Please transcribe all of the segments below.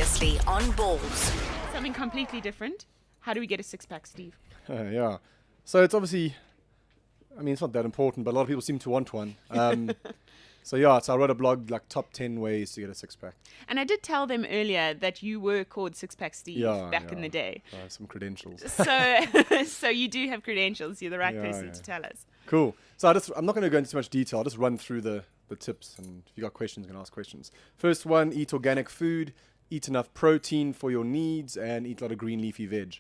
Previously on Balls. Something completely different. How do we get a six-pack, Steve? Yeah. So it's obviously, I mean, it's not that important, but a lot of people seem to want one. So I wrote a blog, like top 10 ways to get a six-pack. And I did tell them earlier that you were called Six-Pack Steve back in the day. Some credentials. So you do have credentials. You're the right person to tell us. Cool. So I'm not going to go into too much detail. I'll just run through the tips, and if you got questions, you can ask questions. First one, eat organic food, eat enough protein for your needs, and eat a lot of green leafy veg.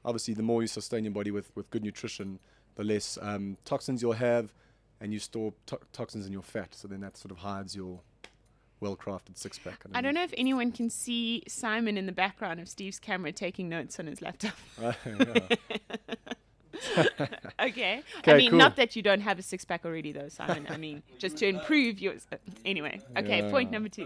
Obviously, the more you sustain your body with good nutrition, the less toxins you'll have, and you store toxins in your fat. So then that sort of hides your well-crafted six-pack. I don't know if anyone can see Simon in the background of Steve's camera taking notes on his laptop. Okay. I mean, cool. Not that you don't have a six-pack already, though, Simon. I mean, just to improve yours. Anyway. Okay, point number 2.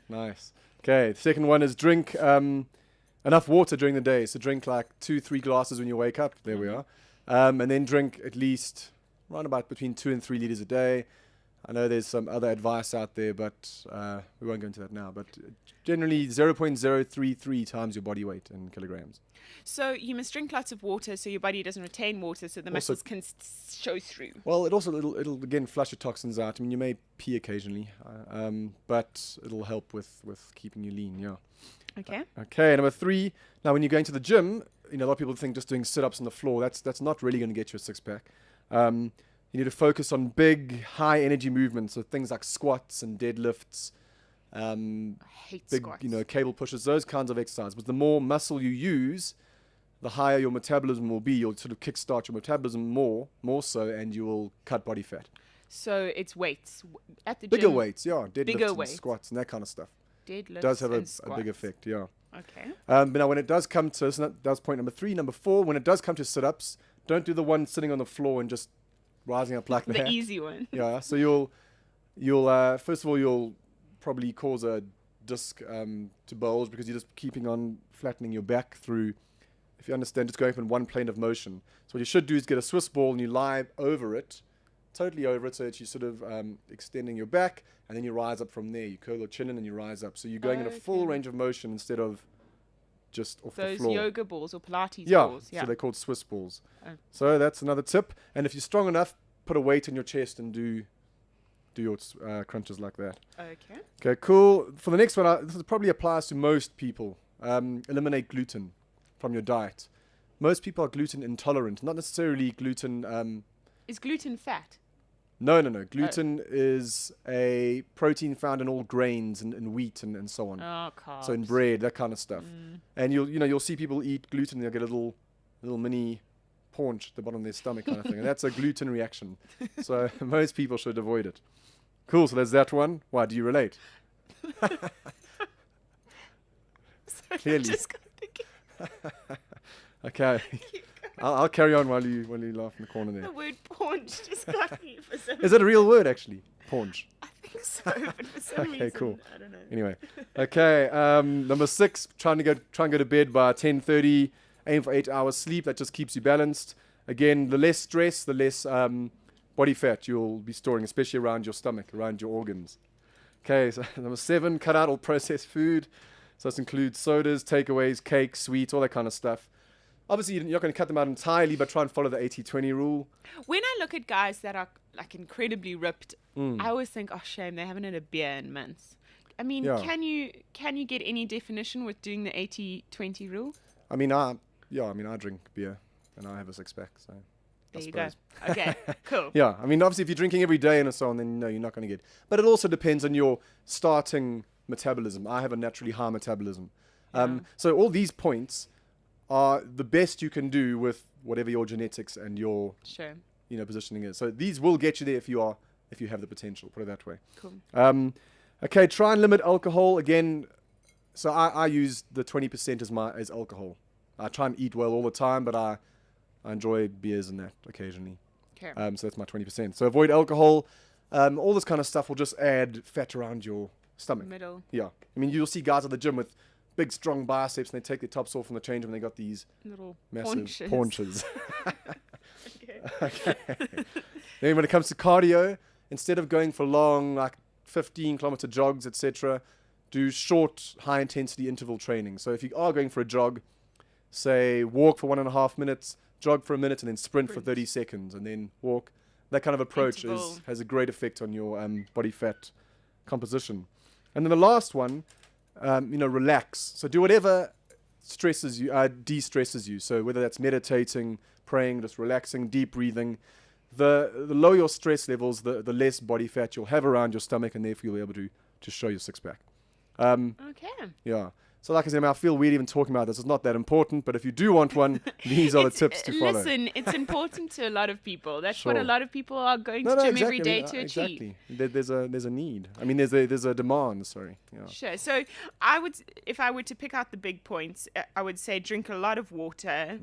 Nice. Okay, the second one is drink enough water during the day. So drink like 2-3 glasses when you wake up. There we are. And then drink at least around about between 2 and 3 liters a day. I know there's some other advice out there, but we won't go into that now. But generally 0.033 times your body weight in kilograms. So you must drink lots of water so your body doesn't retain water so the muscles can show through. Well, it'll again flush your toxins out. I mean, you may pee occasionally, but it'll help with keeping you lean, yeah. Okay. Okay, number 3. Now, when you're going to the gym, a lot of people think just doing sit-ups on the floor, that's not really going to get you a six-pack. You need to focus on big, high-energy movements, so things like squats and deadlifts, I hate big, squats. cable pushes, those kinds of exercises. But the more muscle you use, the higher your metabolism will be. You'll sort of kickstart your metabolism more so, and you will cut body fat. So it's weights at the Bigger gym. weights, yeah, deadlifts Bigger and weights. squats and that kind of stuff. Deadlifts Does have and a big effect, yeah. Okay. But now when it does come to, so that's point number 3. Number 4, when it does come to sit-ups, don't do the one sitting on the floor and just rising up like that. The easy one. Yeah, so you'll first of all, you'll probably cause a disc to bulge because you're just keeping on flattening your back through, if you understand, just going up in one plane of motion. So what you should do is get a Swiss ball and you lie over it, totally over it, so that you're sort of extending your back, and then you rise up from there. You curl your chin in and you rise up. So you're going in a full range of motion instead of just off the floor. Those yoga balls or Pilates Yeah, balls. Yeah. so they're called Swiss balls. Oh. So that's another tip. And if you're strong enough, put a weight in your chest and do your crunches like that. Okay. Okay, cool. For the next one, this probably applies to most people. Eliminate gluten from your diet. Most people are gluten intolerant, not necessarily gluten. Is gluten fat? No. Gluten is a protein found in all grains and wheat and so on. Oh, carbs. So in bread, that kind of stuff. And you'll see people eat gluten, they'll get a little mini paunch at the bottom of their stomach kind of thing. And that's a gluten reaction. So most people should avoid it. Cool, so there's that one. Why, do you relate? Clearly. Just got thinking. Okay. I'll carry on while you laugh in the corner there. The word paunch just got me for some Is that a real word, actually? Paunch. I think so, but for some Okay, reason, cool. I don't know. Anyway. Okay, number 6, try and go to bed by 10:30. Aim for 8 hours sleep. That just keeps you balanced. Again, the less stress, the less body fat you'll be storing, especially around your stomach, around your organs. Okay, so number 7, cut out all processed food. So this includes sodas, takeaways, cakes, sweets, all that kind of stuff. Obviously, you're not going to cut them out entirely, but try and follow the 80-20 rule. When I look at guys that are like incredibly ripped, I always think, oh, shame, they haven't had a beer in months. I mean, Yeah. can you get any definition with doing the 80-20 rule? I mean, I drink beer and I have a six-pack, so There I you go. suppose. Okay, cool. Yeah, I mean, obviously, if you're drinking every day and so on, then no, you're not going to get. But it also depends on your starting metabolism. I have a naturally high metabolism. So all these points are the best you can do with whatever your genetics and your Sure. positioning is. So these will get you there if you have the potential. Put it that way. Cool. Okay, try and limit alcohol again. So I use the 20% as alcohol. I try and eat well all the time, but I enjoy beers and that occasionally. Okay. So that's my 20%. So avoid alcohol. All this kind of stuff will just add fat around your stomach. Middle. Yeah. I mean, you'll see guys at the gym with big, strong biceps, and they take their tops off in the change room, and they got these Little massive paunches. Okay. Then when it comes to cardio, instead of going for long, like 15-kilometer jogs, etc., do short, high-intensity interval training. So if you are going for a jog, say walk for 1.5 minutes, jog for a minute, and then sprint for 30 seconds, and then walk. That kind of approach has a great effect on your body fat composition. And then the last one, relax. So do whatever stresses you, de-stresses you. So whether that's meditating, praying, just relaxing, deep breathing. The lower your stress levels, the less body fat you'll have around your stomach, and therefore you'll be able to show your six-pack. Okay. Yeah. So like I said, I feel weird even talking about this. It's not that important, but if you do want one, these are the tips to follow. Listen, it's important to a lot of people. That's Sure. what a lot of people are going to gym every day to exactly. achieve. There's a need. I mean, there's a demand. Sorry. Yeah. Sure. So if I were to pick out the big points, I would say drink a lot of water.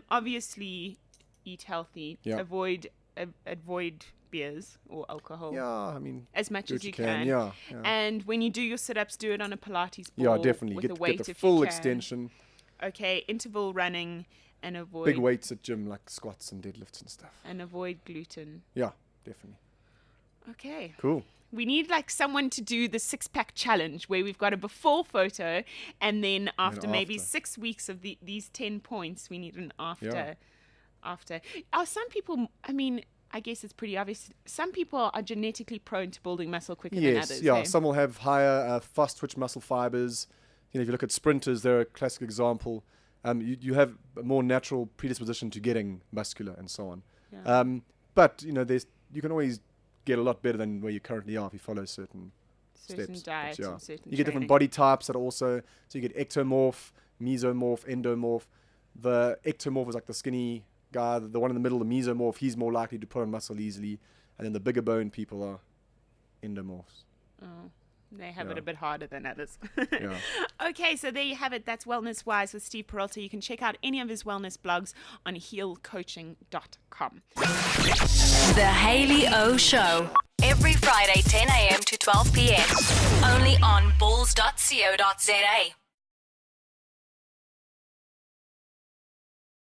Obviously, eat healthy. Yeah. Avoid beers or alcohol. Yeah, I mean, as much do as what you can. can. Yeah. And when you do your sit-ups, do it on a Pilates ball. Yeah, definitely. With a weight get the if full you can. extension. Okay, interval running and avoid Big weights at gym like squats and deadlifts and stuff. and avoid gluten. Yeah, definitely. Okay. Cool. We need like someone to do the six-pack challenge where we've got a before photo, and then after maybe 6 weeks of these 10 points, we need an after. Yeah. After. Are some people? I mean, I guess it's pretty obvious. Some people are genetically prone to building muscle quicker than others. Yeah. Eh? Some will have higher fast twitch muscle fibers. If you look at sprinters, they're a classic example. You have a more natural predisposition to getting muscular and so on. Yeah. But you can always get a lot better than where you currently are if you follow certain steps. diets But, and certain you get different training. body types that are also. So you get ectomorph, mesomorph, endomorph. The ectomorph is like the skinny guy. The one in the middle, the mesomorph, he's more likely to put on muscle easily. And then the bigger bone people are endomorphs. Oh, they have it Yeah. a bit harder than others. Yeah. Okay, so there you have it. That's Wellness Wise with Steve Peralta. You can check out any of his wellness blogs on healcoaching.com. The Hayley O Show. Every Friday, 10 a.m. to 12 p.m. Only on bulls.co.za.